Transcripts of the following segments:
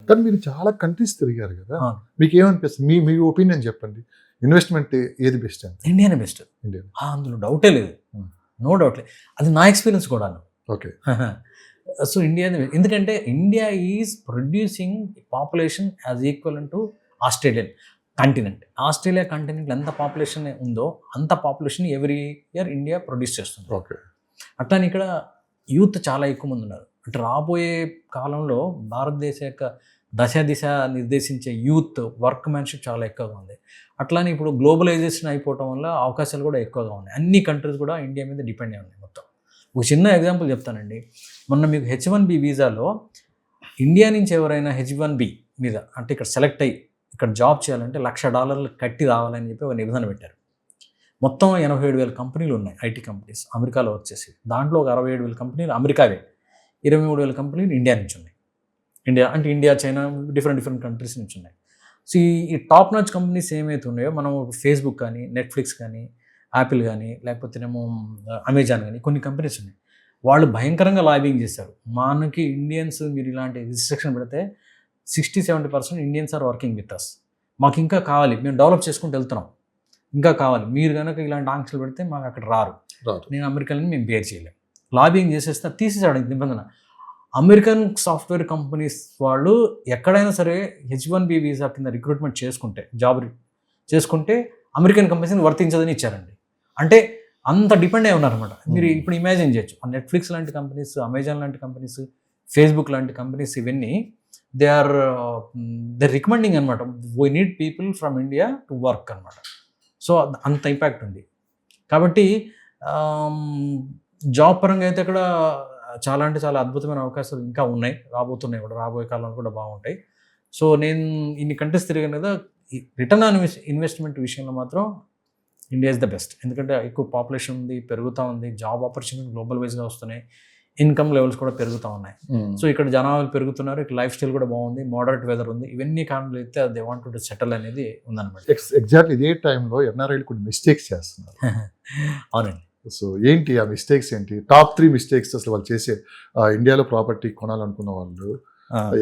కానీ మీరు చాలా కంట్రీస్ తిరిగారు కదా, అవును. మీకు ఏమనిపిస్తుంది? మీ ఒపీనియన్ చెప్పండి. ఇన్వెస్ట్మెంట్ ఏది బెస్ట్ అని? ఇండియానే బెస్ట్, ఇండియా. అందులో డౌటే లేదు, నో డౌట్ లేదు. అది నా ఎక్స్పీరియన్స్ కూడాను. ఓకే. సో ఇండియా, ఎందుకంటే India is producing population as equal to Australian continent. Australia కాంటినెంట్లో ఎంత పాపులేషన్ ఉందో అంత population every year India produce చేస్తుంది. ఓకే. అట్లానే ఇక్కడ యూత్ చాలా ఎక్కువ మంది ఉన్నారు. అంటే రాబోయే కాలంలో భారతదేశ యొక్క దిశ నిర్దేశించే యూత్ వర్క్ మ్యాన్షిప్ చాలా ఎక్కువగా ఉంది. అట్లానే ఇప్పుడు గ్లోబలైజేషన్ అయిపోవటం వల్ల అవకాశాలు కూడా ఎక్కువగా ఉన్నాయి. అన్ని కంట్రీస్ కూడా ఇండియా మీద డిపెండ్ అయి ఉన్నాయి మొత్తం. ఒక చిన్న ఎగ్జాంపుల్ చెప్తానండి. మొన్న మీకు H1B వీసాలో ఇండియా నుంచి ఎవరైనా H1B మీద అంటే ఇక్కడ సెలెక్ట్ అయ్యి ఇక్కడ జాబ్ చేయాలంటే $1,00,000 కట్టి రావాలని చెప్పి ఒక నిబంధన పెట్టారు. మొత్తం 87,000 కంపెనీలు ఉన్నాయి, ఐటీ కంపెనీస్ అమెరికాలో వచ్చేసి. దాంట్లో ఒక 67,000 కంపెనీలు అమెరికావే, 23,000 కంపెనీలు ఇండియా నుంచి ఉన్నాయి. ఇండియా చైనా డిఫరెంట్ కంట్రీస్ నుంచి ఉన్నాయి. సో ఈ టాప్ నాచ్ కంపెనీస్ ఏమైతే ఉన్నాయో, మనం ఫేస్బుక్ కానీ, నెట్ఫ్లిక్స్ కానీ, యాపిల్ కానీ, లేకపోతేనేమో అమెజాన్ కానీ, కొన్ని కంపెనీస్ ఉన్నాయి. వాళ్ళు భయంకరంగా లాబింగ్ చేశారు. మనకి ఇండియన్స్ మీరు ఇలాంటి రిస్ట్రిక్షన్ పెడితే 60-70% Indians are working with us. మాకు ఇంకా కావాలి, మేము డెవలప్ చేసుకుంటూ వెళ్తున్నాం, ఇంకా కావాలి, మీరు కనుక ఇలాంటి ఆంక్షలు పెడితే మాకు అక్కడ రారు, నేను అమెరికన్ మేము బేర్ చేయలేం. లాబింగ్ చేసేస్తే తీసేసాడు నిబంధన. అమెరికన్ సాఫ్ట్వేర్ కంపెనీస్ వాళ్ళు ఎక్కడైనా సరే H1B వీసా కింద రిక్రూట్మెంట్ చేసుకుంటే అమెరికన్ కంపెనీస్ని వర్తించదని ఇచ్చారండి. అంటే అంత డిపెండ్ అయి ఉన్నారనమాట. మీరు ఇప్పుడు ఇమాజిన్ చేయొచ్చు, నెట్ఫ్లిక్స్ లాంటి కంపెనీస్, అమెజాన్ లాంటి కంపెనీస్, ఫేస్బుక్ లాంటి కంపెనీస్, ఇవన్నీ దే ఆర్ రికమెండింగ్ అనమాట, we need people from India to work అనమాట. సో అంత ఇంపాక్ట్ ఉంది. కాబట్టి జాబ్ పరంగా అయితే అక్కడ చాలా అంటే చాలా అద్భుతమైన అవకాశాలు ఇంకా ఉన్నాయి, రాబోతున్నాయి కూడా, రాబోయే కాలంలో కూడా బాగుంటాయి. సో నేను ఇన్ని కంట్రీస్ తిరిగాను కదా, రిటర్న్ ఆన్ ఇన్వెస్ట్మెంట్ విషయంలో మాత్రం ఇండియా ఇస్ ద బెస్ట్. ఎందుకంటే ఎక్కువ పాపులేషన్ ఉంది, పెరుగుతూ ఉంది, జాబ్ ఆపర్చునిటీ గ్లోబల్ వైజ్గా వస్తున్నాయి, ఇన్కమ్ లెవెల్స్ కూడా పెరుగుతూ ఉన్నాయి. సో ఇక్కడ జనాలు పెరుగుతున్నారు, ఇక్కడ లైఫ్ స్టైల్ కూడా బాగుంది, మోడరేట్ వెదర్ ఉంది, ఇవన్నీ కారణాలు అయితే దే వాంట్ టు సెటిల్ అనేది ఉందన్నమాట. ఎగ్జాక్ట్లీ ఇదే టైంలో ఎన్ఆర్ఐలు కొన్ని మిస్టేక్స్ చేస్తున్నారు. అవునండి. సో ఏంటి ఆ మిస్టేక్స్ ఏంటి? టాప్ 3 మిస్టేక్స్ అసలు వాళ్ళు చేసే, ఇండియాలో ప్రాపర్టీ కొనాలనుకున్న వాళ్ళు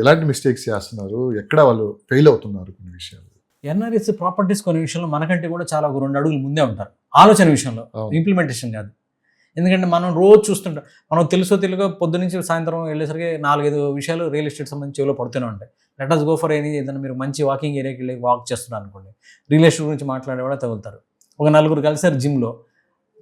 ఎలాంటి మిస్టేక్స్ చేస్తున్నారు, ఎక్కడ వాళ్ళు ఫెయిల్ అవుతున్నారు కొన్ని విషయాలు? ఎన్ఆర్ఎస్ ప్రాపర్టీస్ కొన్ని విషయంలో మనకంటే కూడా చాలా 2 అడుగులు ముందే ఉంటారు ఆలోచన విషయంలో, ఇంప్లిమెంటేషన్ కాదు. ఎందుకంటే మనం రోజు చూస్తుంటాం, మనం తెలుగో పొద్దు నుంచి సాయంత్రం వెళ్ళేసరికి 4-5 విషయాలు రియల్ ఎస్టేట్ సంబంధించి చెవిలో పడుతూనే ఉంటాయి. లెట్ us గో ఫర్ ఏదైనా మీరు మంచి వాకింగ్ ఏరియాకి వెళ్ళి వాక్ చేస్తున్నారు అనుకోండి, రియల్ ఎస్టేట్ గురించి మాట్లాడే కూడా తగులుతారు. ఒక 4 కలిసారు జిమ్లో,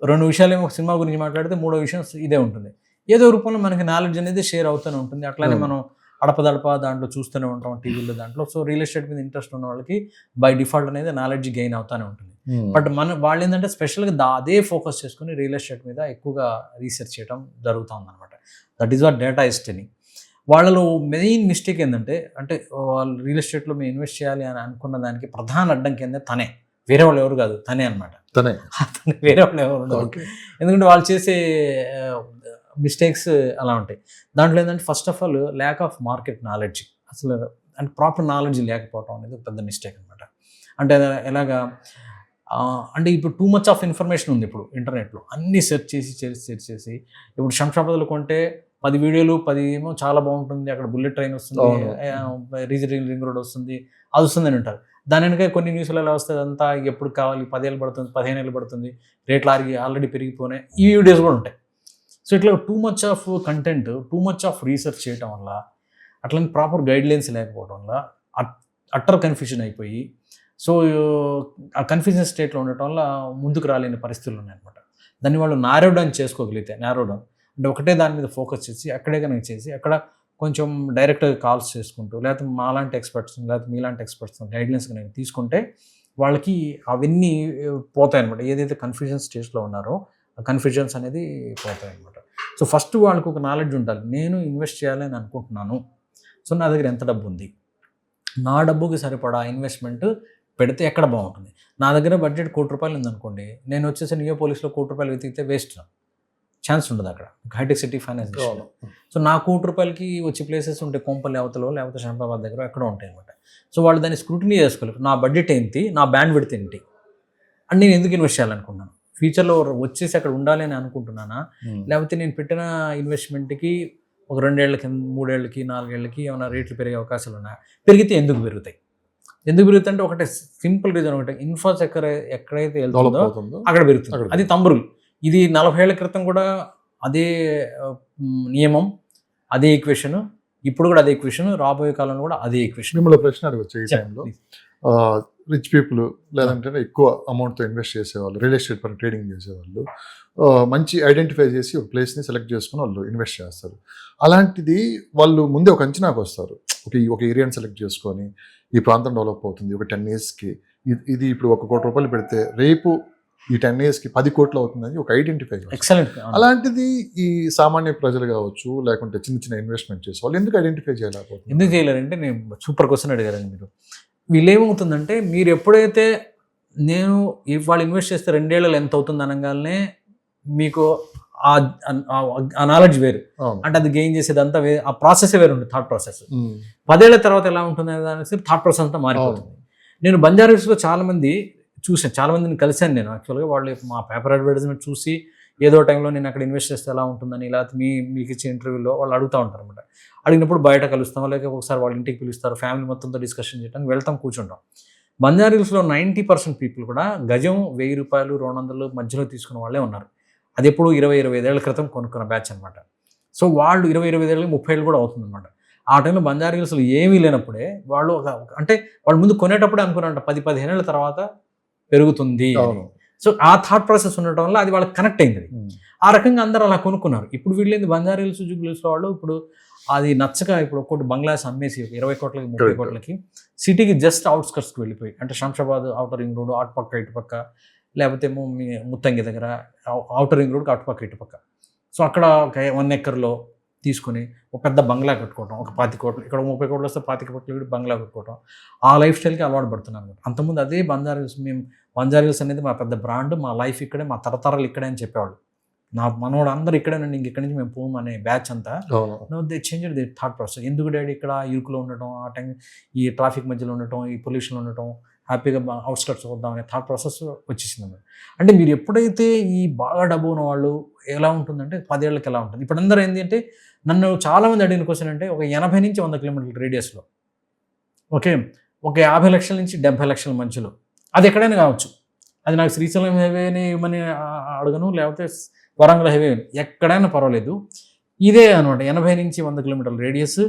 2 విషయాలు ఏమో సినిమా గురించి మాట్లాడితే 3వ విషయం ఇదే ఉంటుంది. ఏదో రూపంలో మనకి నాలెడ్జ్ అనేది షేర్ అవుతూనే ఉంటుంది. అట్లానే మనం అడపదడప దాంట్లో చూస్తూనే ఉంటాం, టీవీలో దాంట్లో. సో రియల్ ఎస్టేట్ మీద ఇంట్రెస్ట్ ఉన్న వాళ్ళకి బై డిఫాల్ట్ అనేది నాలెడ్జ్ గెయిన్ అవుతూనే ఉంటుంది. బట్ వాళ్ళు ఏంటంటే స్పెషల్గా అదే ఫోకస్ చేసుకుని రియల్ ఎస్టేట్ మీద ఎక్కువగా రీసెర్చ్ చేయడం జరుగుతుంది అనమాట. That is what data is telling. వాళ్ళలో మెయిన్ మిస్టేక్ ఏంటంటే, అంటే వాళ్ళు రియల్ ఎస్టేట్లో మేము ఇన్వెస్ట్ చేయాలి అని అనుకున్న దానికి ప్రధాన అడ్డంకి ఏంటంటే తనే, వేరే వాళ్ళు ఎవరు కాదు, తనే అనమాట. వేరే వాళ్ళు ఎవరు ఉండదు. ఎందుకంటే వాళ్ళు చేసే మిస్టేక్స్ అలా ఉంటాయి. దాంట్లో ఏంటంటే first of all lack of market knowledge, అసలు అంటే ప్రాపర్ నాలెడ్జ్ లేకపోవడం అనేది పెద్ద మిస్టేక్ అనమాట. అంటే ఎలాగా అంటే ఇప్పుడు టూ మచ్ ఆఫ్ ఇన్ఫర్మేషన్ ఉంది ఇప్పుడు ఇంటర్నెట్లో, అన్నీ సెర్చ్ చేసి ఇప్పుడు శంషాబాద్లో కొంటే 10 వీడియోలు 10 ఏమో చాలా బాగుంటుంది, అక్కడ బుల్లెట్ ట్రైన్ వస్తుంది, రీజనల్ రింగ్ రోడ్ వస్తుంది, అది వస్తుందని ఉంటారు. దాని వెనక కొన్ని న్యూస్లు ఎలా వస్తుంది, అంతా ఎప్పుడు కావాలి, 10 ఏళ్ళు పడుతుంది, 15 ఏళ్ళు పడుతుంది, రేట్లు ఆల్రెడీ పెరిగిపోయినాయి, ఈ వీడియోస్ కూడా ఉంటాయి. సో ఇట్లా too much of content, too much of research చేయటం వల్ల, అట్లనే ప్రాపర్ గైడ్లైన్స్ లేకపోవడం వల్ల అట్టర్ కన్ఫ్యూజన్ అయిపోయి, సో ఆ కన్ఫ్యూజన్ స్టేట్లో ఉండటం వల్ల ముందుకు రాలేని పరిస్థితులు ఉన్నాయన్నమాట. దాన్ని వాళ్ళు నారో డౌన్ చేసుకోగలిగితే, అంటే ఒకటే దాని మీద ఫోకస్ చేసి అక్కడే కనుక చేసి అక్కడ కొంచెం డైరెక్ట్గా కాల్స్ చేసుకుంటూ, లేకపోతే మాలాంటి ఎక్స్పర్ట్స్, లేకపోతే మీలాంటి ఎక్స్పర్ట్స్ గైడ్లైన్స్ కనుక తీసుకుంటే వాళ్ళకి అవన్నీ పోతాయి అనమాట. ఏదైతే కన్ఫ్యూజన్ స్టేజ్లో ఉన్నారో ఆ కన్ఫ్యూజన్స్ అనేది పోతాయి అనమాట. సో ఫస్ట్ వాళ్ళకు ఒక నాలెడ్జ్ ఉండాలి, నేను ఇన్వెస్ట్ చేయాలని అనుకుంటున్నాను, సో నా దగ్గర ఎంత డబ్బు ఉంది, నా డబ్బుకి సరిపడా ఇన్వెస్ట్మెంట్ పెడితే ఎక్కడ బాగుంటుంది. నా దగ్గర బడ్జెట్ ₹1,00,00,000 ఉందనుకోండి, నేను వచ్చేసి నియోపోలిస్లో ₹1,00,00,000 వెతికితే వేస్ట్, ఛాన్స్ ఉండదు అక్కడ, హైటెక్ సిటీ ఫైనాన్స్. సో నా ₹1,00,00,000 వచ్చే ప్లేసెస్ ఉంటాయి, కొంపల్లి అవతలో లేకపోతే శంషాబాద్ దగ్గర ఎక్కడ ఉంటాయి అనమాట. సో వాళ్ళు దాన్ని స్క్రూటినీ చేసుకోలేదు, నా బడ్జెట్ ఏంటి, నా బ్యాండ్ విడ్త్ ఏంటి, అని నేను ఎందుకు ఇన్వెస్ట్ చేయాలనుకున్నాను, ఫ్యూచర్లో వచ్చేసి అక్కడ ఉండాలి అని అనుకుంటున్నానా, లేకపోతే నేను పెట్టిన ఇన్వెస్ట్మెంట్కి ఒక 2 ఏళ్ళకి 3 ఏళ్ళకి 4 ఏళ్ళకి ఏమైనా రేట్లు పెరిగే అవకాశాలు ఉన్నాయా? పెరిగితే ఎందుకు పెరుగుతాయి? ఎందుకు పెరుగుతాయి అంటే ఒకటే సింపుల్ రీజన్ ఒకటే, ఇన్ఫ్రాస్ట్రక్చర్ ఎక్కడైతే వెళ్తుందో అక్కడ పెరుగుతుంది. అది తంబురులు. ఇది 40 ఏళ్ల క్రితం కూడా అదే నియమం, అదే ఈక్వేషన్, ఇప్పుడు కూడా అదే ఈక్వేషన్, రాబోయే కాలంలో కూడా అదే ఈక్వేషన్. మిమ్మల్ని ప్రశ్న అడగచ్చు ఈ టైంలో. రిచ్ పీపుల్ లేదంటే ఎక్కువ అమౌంట్తో ఇన్వెస్ట్ చేసేవాళ్ళు, రియల్ ఎస్టేట్ పని ట్రేడింగ్ చేసేవాళ్ళు మంచి ఐడెంటిఫై చేసి ఒక ప్లేస్ని సెలెక్ట్ చేసుకుని వాళ్ళు ఇన్వెస్ట్ చేస్తారు. అలాంటిది వాళ్ళు ముందే ఒక అంచనాకు వస్తారు. ఒక ఏరియాని సెలెక్ట్ చేసుకొని ఈ ప్రాంతం డెవలప్ అవుతుంది ఒక 10 yearsకి, ఇది ఇప్పుడు ₹1 కోటి పెడితే రేపు ఈ 10 yearsకి 10 కోట్లు అవుతుందని ఒక ఐడెంటిఫై చేస్తారు. ఎక్సలెంట్. అలాంటిది ఈ సామాన్య ప్రజలు కావచ్చు లేకుంటే చిన్న చిన్న ఇన్వెస్ట్మెంట్ చేసే వాళ్ళు ఎందుకు ఐడెంటిఫై చేయలేకపోతుంది? ఎందుకు చేయలేరంటే, నేను సూపర్ క్వశ్చన్ అడిగారండి మీరు. వీళ్ళు ఏమవుతుందంటే, మీరు ఎప్పుడైతే నేను వాళ్ళు ఇన్వెస్ట్ చేస్తే 2 ఏళ్ళలో ఎంత అవుతుంది అనగానే మీకు ఆ నాలెడ్జ్ వేరు. అంటే అది గెయిన్ చేసేది అంతా ఆ ప్రాసెస్ వేరు ఉంటుంది, థాట్ ప్రాసెస్. 10 ఏళ్ల తర్వాత ఎలా ఉంటుంది అనేసి థాట్ ప్రాసెస్ అంతా మారిపోతుంది. నేను బంజారాహిల్స్లో చాలా మందిని కలిశాను నేను. యాక్చువల్గా వాళ్ళు మా పేపర్ అడ్వర్టైజ్మెంట్ చూసి ఏదో టైంలో నేను అక్కడ ఇన్వెస్ట్ చేస్తే ఎలా ఉంటుందని, లేకపోతే మీకు ఇచ్చే ఇంటర్వ్యూలో వాళ్ళు అడుగుతూ ఉంటారు అనమాట. అడిగినప్పుడు బయట కలుస్తాం, లేకపోతే ఒకసారి వాళ్ళ ఇంటికి పిలుస్తారు, ఫ్యామిలీ మొత్తంతో డిస్కషన్ చేయడానికి వెళ్తాం, కూర్చుంటాం. బంజారాహిల్స్లో 90% పీపుల్ కూడా గజం ₹1000, $200 మధ్యలో తీసుకున్న వాళ్ళే ఉన్నారు. అది ఎప్పుడు 20-25 ఏళ్ల క్రితం కొనుక్కున్న బ్యాచ్ అనమాట. సో వాళ్ళు 20-25 ఏళ్ళకి 30 ఏళ్ళు కూడా అవుతుందన్నమాట. ఆ టైంలో బంజారాహిల్స్లో ఏమీ లేనప్పుడే వాళ్ళు అంటే వాళ్ళు ముందు కొనేటప్పుడే అనుకున్నారంట 10-15 ఏళ్ళ తర్వాత పెరుగుతుంది. సో ఆ థాట్ ప్రాసెస్ ఉండటం వల్ల అది వాళ్ళకి కనెక్ట్ అయింది. ఆ రకంగా అందరూ అలా కొనుక్కున్నారు. ఇప్పుడు వీళ్ళేంది బంజారాహిల్స్, జూబ్లీహిల్స్లో వాళ్ళు ఇప్పుడు అది నచ్చక ఇప్పుడు ఒక్కొక్కటి బంగ్లాస్ అమ్మేసి 20 కోట్లకి 30 కోట్లకి సిటీకి జస్ట్ అవుట్స్కట్స్కి వెళ్ళిపోయి, అంటే శంషాబాద్ అవుటర్ రింగ్ రోడ్ అటుపక్క ఇటుపక్క, లేకపోతే ఏమో మీ ముత్తంగి దగ్గర అవుటర్ రింగ్ రోడ్కి అటుపక్క ఇటుపక్క. సో అక్కడ ఒక 1 ఎకర్లో తీసుకుని ఒక పెద్ద బంగ్లా కట్టుకోవటం, ఒక 20 కోట్లు, ఇక్కడ 30 కోట్లు వస్తే 25 కోట్లు బంగ్లా కట్టుకోవటం, ఆ లైఫ్ స్టైల్కి అలవాటు పడుతున్నాను. అంతకుముందు అదే బంజారాహిల్స్, బంజారాహిల్స్ అనేది మా పెద్ద బ్రాండ్, మా లైఫ్ ఇక్కడే, మా తరతరాలు ఇక్కడే అని చెప్పేవాళ్ళు. మనోడు అందరూ ఇక్కడేనండి, ఇక్కడి నుంచి మేము పోము అనే బ్యాచ్ అంతా. They change the thought process. ఎందుకు డాడీ ఇక్కడ ఇరుకులో ఉండటం, ఆ టైం ఈ ట్రాఫిక్ మధ్యలో ఉండటం, ఈ పొల్యూషన్లో ఉండటం, హ్యాపీగా అవుట్స్కట్స్ వద్దాం అనే థాట్ ప్రాసెస్ వచ్చేసింది. అంటే మీరు ఎప్పుడైతే ఈ బాగా డబ్బు ఉన్న వాళ్ళు ఎలా ఉంటుందంటే 10 ఏళ్ళకి ఎలా ఉంటుంది. ఇప్పుడు అందరూ ఏంటి అంటే, నన్ను చాలామంది అడిగిన క్వశ్చన్ అంటే, ఒక 80 నుంచి 100 కిలోమీటర్ల రేడియస్లో, ఓకే, ఒక 50 లక్షల నుంచి 70 లక్షల మధ్యలో, అది ఎక్కడైనా కావచ్చు. అది నాకు శ్రీశైలం హైవేని ఇవ్వమని అడగను, లేకపోతే వరంగల్ హైవే, ఎక్కడైనా పర్వాలేదు. ఇదే అనమాట, 80 నుంచి 100 కిలోమీటర్ల రేడియస్,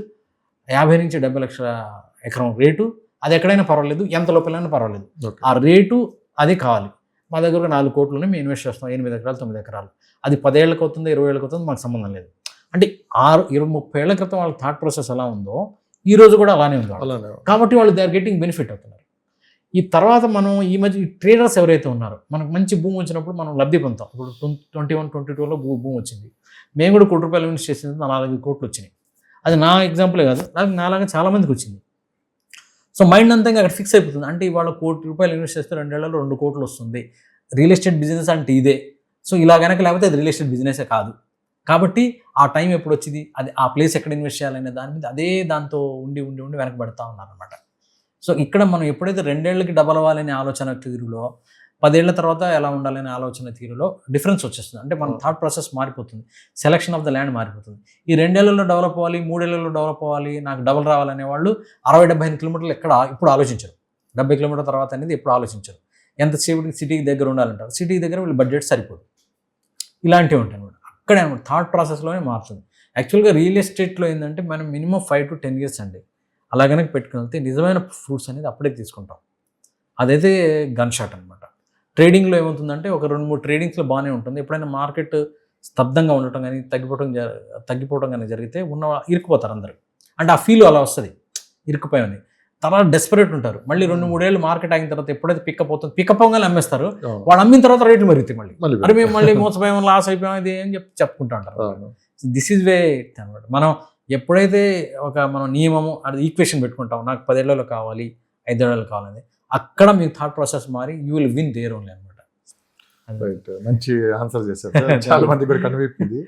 50 నుంచి 70 లక్షల ఎకరం రేటు, అది ఎక్కడైనా పర్వాలేదు, ఎంత లోపలైనా పర్వాలేదు. ఆ రేటు అది కావాలి. మా దగ్గర 4 కోట్లని మేము ఇన్వెస్ట్ చేస్తాం, 8 ఎకరాలు 9 ఎకరాలు. అది 10 ఏళ్ళకి అవుతుంది, 20 ఏళ్ళకి అవుతుంది, మాకు సంబంధం లేదు. అంటే 20-30 ఏళ్ల క్రితం వాళ్ళ థాట్ ప్రాసెస్ ఎలా ఉందో ఈ రోజు కూడా అలానే ఉంది. కాబట్టి వాళ్ళు దే ఆర్ గెటింగ్ బెనిఫిట్ అవుతున్నారు. ఈ తర్వాత మనం ఈ మధ్య ట్రేడర్స్ ఎవరైతే ఉన్నారో, మనకు మంచి భూమి వచ్చినప్పుడు మనం లబ్ధి పొందుతాం. ఇప్పుడు 21-22లో భూమి వచ్చింది, మేము కూడా ₹1 ఇన్వెస్ట్ చేసింది 4-5 కోట్లు వచ్చినాయి. అది నా ఎగ్జాంపులే కాదు, నాలాగా చాలామందికి వచ్చింది. సో మైండ్ అంతా అక్కడ ఫిక్స్ అయిపోతుంది. అంటే ఇవాళ ₹1 ఇన్వెస్ట్ చేస్తే 2 ఏళ్లలో 2 కోట్లు వస్తుంది. రియల్ ఎస్టేట్ బిజినెస్ అంటే ఇదే. సో ఇలా కనుక లేకపోతే అది రియల్ ఎస్టేట్ బిజినెసే కాదు. కాబట్టి ఆ టైం ఎప్పుడు వచ్చింది, అది ఆ ప్లేస్ ఎక్కడ ఇన్వెస్ట్ చేయాలనే దాని మీద అదే దాంతో ఉండి వెనకబడతా ఉన్నారనమాట. సో ఇక్కడ మనం ఎప్పుడైతే 2 ఏళ్ళకి డబల్ అవ్వాలనే ఆలోచన తీరులో, 10 ఏళ్ల తర్వాత ఎలా ఉండాలనే ఆలోచన తీరులో డిఫరెన్స్ వచ్చేస్తుంది. అంటే మన థాట్ ప్రాసెస్ మారిపోతుంది, సెలక్షన్ ఆఫ్ ద ల్యాండ్ మారిపోతుంది. ఈ 2 ఏళ్లలో డెవలప్ అవ్వాలి, 3 ఏళ్లలో డెవలప్ అవ్వాలి, నాకు డబల్ రావాలనే వాళ్ళు 60-75 కిలోమీటర్లు ఇప్పుడు ఆలోచించరు. 70 కిలోమీటర్ల తర్వాత అనేది ఎప్పుడు ఆలోచించరు. ఎంతసేపు సిటీకి దగ్గర ఉండాలంటారు, సిటీకి దగ్గర వీళ్ళు బడ్జెట్ సరిపోదు. ఇలాంటివి ఉంటాయి అనమాట. అక్కడే అనమాట థాట్ ప్రాసెస్లోనే మారుతుంది. యాక్చువల్గా రియల్ ఎస్టేట్లో ఏంటంటే మనం మినిమం 5 to 10 years అండి అలా కనుక పెట్టుకుని వెళ్తే నిజమైన ఫ్రూట్స్ అనేది అప్పుడే తీసుకుంటాం. అదైతే గన్ షాట్ అనమాట. ట్రేడింగ్లో ఏమవుతుందంటే ఒక 2-3 ట్రేడింగ్స్లో బాగానే ఉంటుంది. ఎప్పుడైనా మార్కెట్ స్తబ్దంగా ఉండటం కానీ తగ్గిపోవడం కానీ జరిగితే ఇరుక్కుపోతారు అందరూ. అంటే ఆ ఫీల్ అలా వస్తుంది, ఇరుక్కుపోయామని. తర్వాత డెస్పరేట్ ఉంటారు. మళ్ళీ 2-3 ఏళ్ళు మార్కెట్ ఆగిన తర్వాత ఎప్పుడైతే పికప్ అవుతుంది, పికప్ అవ్వగానే అమ్మేస్తారు. వాళ్ళు అమ్మిన తర్వాత రేట్లు పెరుగుతాయి. మళ్ళీ అరే మేము మళ్ళీ మోసపోయాము, లాస్ అయిపోయాం, ఇది అని చెప్పుకుంటూ ఉంటారు. దిస్ ఈజ్ వే అనమాట. మనం ఎప్పుడైతే మనం నియమము అది ఈక్వేషన్ పెట్టుకుంటాం, నాకు 10 ఏళ్లలో కావాలి, 5 ఏళ్లలో కావాలని, అక్కడ మీ థాట్ ప్రాసెస్ మారి you will win there only అనమాట. రైట్, మంచి ఆన్సర్ చేశారు. చాలా మంది కూడా కనిపిస్తుంది.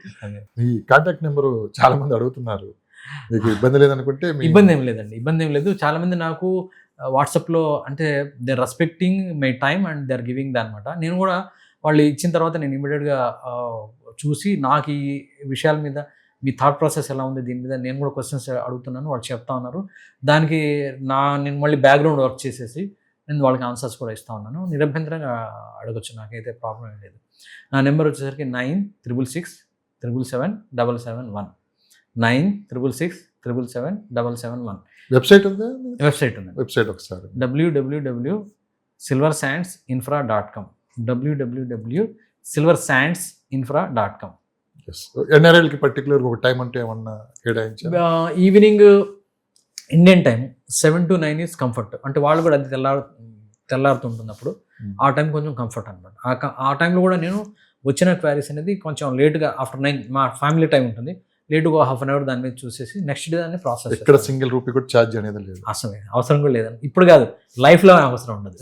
మీ కాంటాక్ట్ నెంబరు చాలా మంది అడుగుతున్నారు, మీకు ఇబ్బంది లేదనుకుంటే? ఇబ్బంది ఏం లేదండి, ఇబ్బంది ఏం లేదు. చాలా మంది నాకు వాట్సాప్లో అంటే they are respecting my time and they are giving the అనమాట. నేను కూడా వాళ్ళు ఇచ్చిన తర్వాత నేను ఇమీడియట్గా చూసి నాకు ఈ విషయాల మీద మీ థాట్ ప్రాసెస్ ఎలా ఉంది దీని మీద, నేను కూడా క్వశ్చన్స్ అడుగుతున్నాను, వాళ్ళు చెప్తా ఉన్నారు. దానికి నేను మళ్ళీ బ్యాక్గ్రౌండ్ వర్క్ చేసేసి నేను వాళ్ళకి ఆన్సర్స్ కూడా ఇస్తూ ఉన్నాను. నిరభ్యంతరంగా అడగొచ్చు, నాకైతే ప్రాబ్లం ఏం లేదు. నా నెంబర్ వచ్చేసరికి 9666777771 9666777771. వెబ్సైట్ ఉందా? వెబ్సైట్ ఉంది, వెబ్సైట్ ఒకసారి www.silversandsinfra.com www.silversandsinfra.com. ఎన్ఆర్ఐలకి పర్టికులర్ ఒక టైం అంటే ఏమన్నా కేటాయించారు? Evening Indian time 7 to 9 is comfort. అంటే వాళ్ళు కూడా అది తెల్లారుతుంటుంది అప్పుడు, ఆ టైం కొంచెం కంఫర్ట్ అనమాట. ఆ టైంలో కూడా నేను వచ్చిన క్వారీస్ అనేది కొంచెం లేట్గా ఆఫ్టర్ 9 మా ఫ్యామిలీ టైం ఉంటుంది, లేటుగా హాఫ్ అన్ అవర్ దాని మీద చూసేసి నెక్స్ట్ డే దాన్ని ప్రాసెస్. ఇక్కడ సింగిల్ రూపీ కూడా ఛార్జ్ అనేది లేదు, అసలు అవసరం కూడా లేదండి. ఇప్పుడు కాదు, లైఫ్లో అవసరం ఉండదు.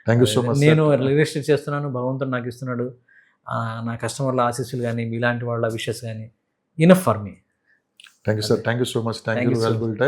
Thank you so much. నేను రియల్ ఎస్టేట్ చేస్తున్నాను, భగవంతుడు నాకు ఇస్తున్నాడు. నా కస్టమర్ల ఆశీస్సులు కానీ, మీలాంటి వాళ్ళ విషెస్ కానీ enough for me. Thank you sir, thank you so much, thank you. Valuable time.